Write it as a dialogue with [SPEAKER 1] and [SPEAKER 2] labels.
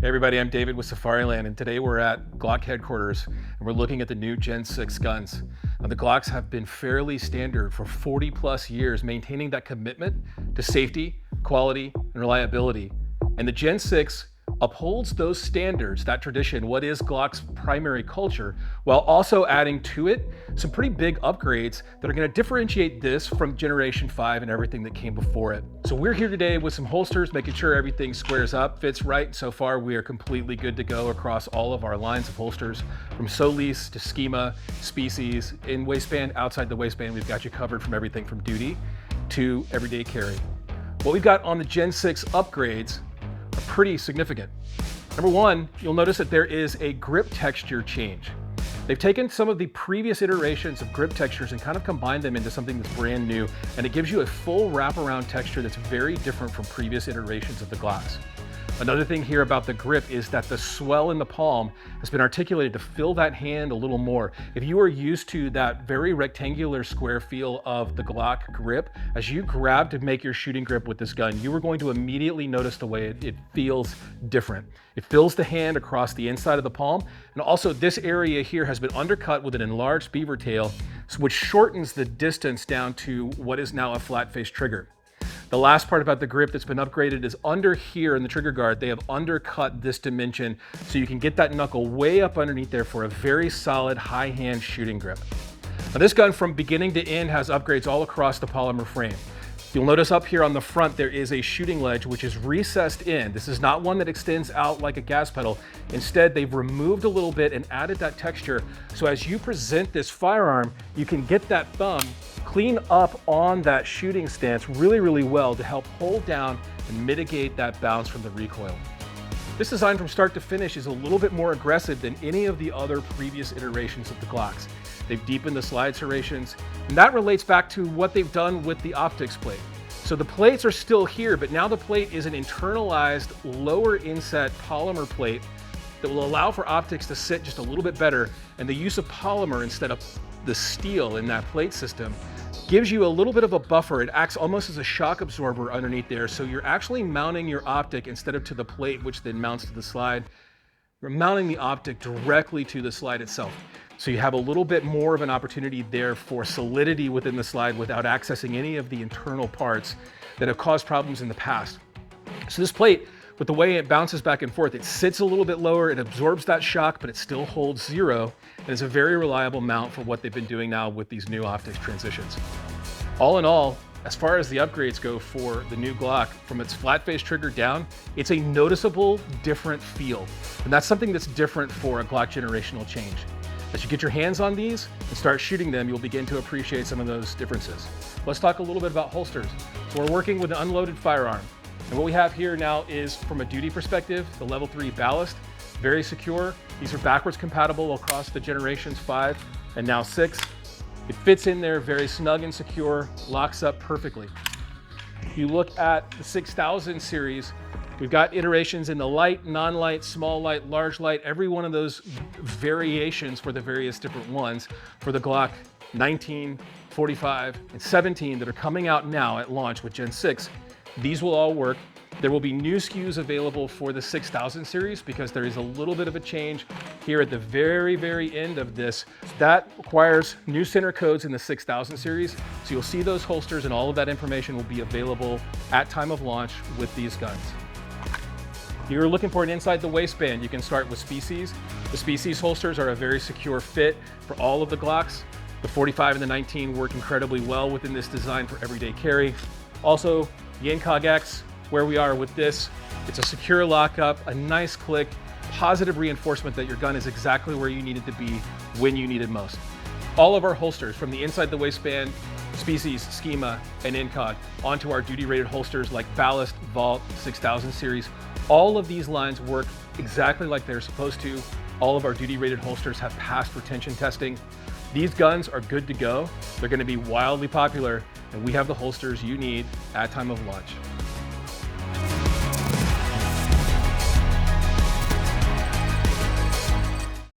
[SPEAKER 1] Hey everybody, I'm David with Safariland, and today we're at Glock headquarters and we're looking at the new Gen 6 guns. Now, the Glocks have been fairly standard for 40 plus years, maintaining that commitment to safety, quality, and reliability. And the Gen 6 upholds those standards, that tradition, what is Glock's primary culture, while also adding to it some pretty big upgrades that are going to differentiate this from Generation 5 and everything that came before it. So we're here today with some holsters, making sure everything squares up, fits right. So far, we are completely good to go across all of our lines of holsters, from Solis to Schema, Species, in waistband, outside the waistband. We've got you covered from everything from duty to everyday carry. What we've got on the Gen 6 upgrades are pretty significant. Number one, you'll notice that there is a grip texture change. They've taken some of the previous iterations of grip textures and kind of combined them into something that's brand new, and it gives you a full wraparound texture that's very different from previous iterations of the Glocks. Another thing here about the grip is that the swell in the palm has been articulated to fill that hand a little more. If you are used to that very rectangular square feel of the Glock grip, as you grab to make your shooting grip with this gun, you are going to immediately notice the way it feels different. It fills the hand across the inside of the palm, and also this area here has been undercut with an enlarged beaver tail, which shortens the distance down to what is now a flat face trigger. The last part about the grip that's been upgraded is under here in the trigger guard, they have undercut this dimension so you can get that knuckle way up underneath there for a very solid high hand shooting grip. Now, this gun from beginning to end has upgrades all across the polymer frame. You'll notice up here on the front there is a shooting ledge which is recessed in. This is not one that extends out like a gas pedal. Instead, they've removed a little bit and added that texture, so as you present this firearm, you can get that thumb clean up on that shooting stance really well to help hold down and mitigate that bounce from the recoil. This design from start to finish is a little bit more aggressive than any of the other previous iterations of the Glocks. They've deepened the slide serrations, and that relates back to what they've done with the optics plate. So the plates are still here, but now the plate is an internalized lower inset polymer plate that will allow for optics to sit just a little bit better, and the use of polymer instead of the steel in that plate system gives you a little bit of a buffer. It acts almost as a shock absorber underneath there, so you're actually mounting your optic instead of to the plate, which then mounts to the slide. You're mounting the optic directly to the slide itself. So you have a little bit more of an opportunity there for solidity within the slide without accessing any of the internal parts that have caused problems in the past. So this plate, with the way it bounces back and forth, it sits a little bit lower, it absorbs that shock, but it still holds zero, and is a very reliable mount for what they've been doing now with these new optics transitions. All in all, as far as the upgrades go for the new Glock, from its flat face trigger down, it's a noticeable different feel. And that's something that's different for a Glock generational change. As you get your hands on these and start shooting them, you'll begin to appreciate some of those differences. Let's talk a little bit about holsters. So we're working with an unloaded firearm. And what we have here now is, from a duty perspective, the level 3 ballast, very secure. These are backwards compatible across the generations 5 and now 6. It fits in there very snug and secure, locks up perfectly. If you look at the 6000 series, we've got iterations in the light, non-light, small light, large light, every one of those variations for the various different ones for the Glock 19, 45, and 17 that are coming out now at launch with Gen 6. These will all work. There will be new SKUs available for the 6000 series because there is a little bit of a change here at the very end of this. That requires new center codes in the 6000 series. So you'll see those holsters, and all of that information will be available at time of launch with these guns. If you're looking for an inside the waistband, you can start with Species. The Species holsters are a very secure fit for all of the Glocks. The 45 and the 19 work incredibly well within this design for everyday carry. Also, the Incog X, where we are with this, it's a secure lockup, a nice click, positive reinforcement that your gun is exactly where you need it to be when you need it most. All of our holsters, from the inside the waistband, Species, Schema, and Incog, onto our duty rated holsters like Ballast, Vault, 6000 series, all of these lines work exactly like they're supposed to. All of our duty rated holsters have passed retention testing. These guns are good to go. They're going to be wildly popular, and we have the holsters you need at time of launch.